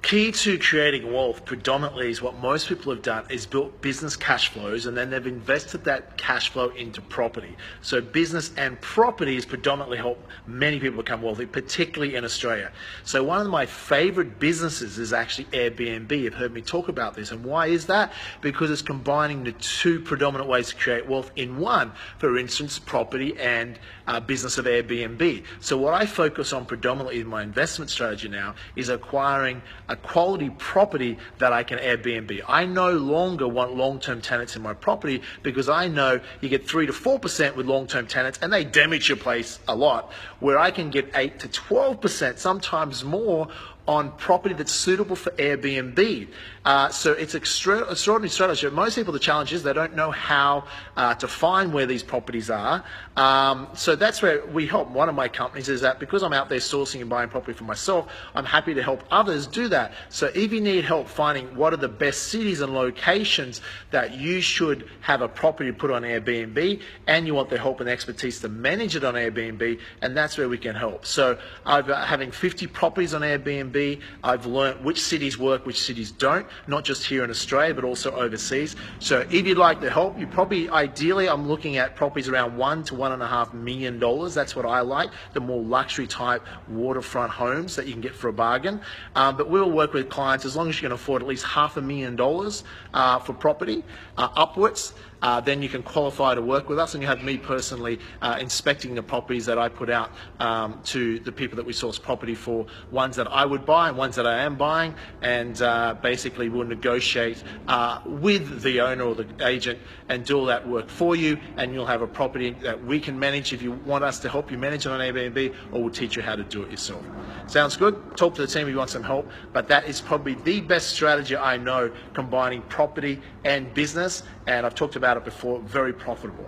Key to creating wealth predominantly is what most people have done is built business cash flows, and then they've invested that cash flow into property. So business and property has predominantly helped many people become wealthy, particularly in Australia. So one of my favorite businesses is actually Airbnb. You've heard me talk about this. And why is that? Because it's combining the two predominant ways to create wealth in one, for instance, property and business of Airbnb. So what I focus on predominantly in my investment strategy now is acquiring a quality property that I can Airbnb. I no longer want long-term tenants in my property because I know you get 3 to 4% with long-term tenants and they damage your place a lot, where I can get 8 to 12%, sometimes more, on property that's suitable for Airbnb. So it's extraordinary strategy. Most people, the challenge is they don't know how to find where these properties are. So that's where we help. One of my companies is that because I'm out there sourcing and buying property for myself, I'm happy to help others do that. So if you need help finding what are the best cities and locations that you should have a property put on Airbnb, and you want the help and expertise to manage it on Airbnb, and that's where we can help. So having 50 properties on Airbnb, I've learned which cities work, which cities don't, not just here in Australia, but also overseas. So if you'd like to help, you probably, ideally, I'm looking at properties around $1 to $1.5 million. That's what I like, the more luxury type waterfront homes that you can get for a bargain. But we'll work with clients as long as you can afford at least $500,000 for property upwards. Then you can qualify to work with us, and you have me personally inspecting the properties that I put out to the people that we source property for, ones that I would buy and ones that I am buying, and basically we'll negotiate with the owner or the agent and do all that work for you, and you'll have a property that we can manage if you want us to help you manage it on Airbnb, or we'll teach you how to do it yourself. Sounds good? Talk to the team if you want some help, but that is probably the best strategy I know, combining property and business, and I've talked about it before, very profitable.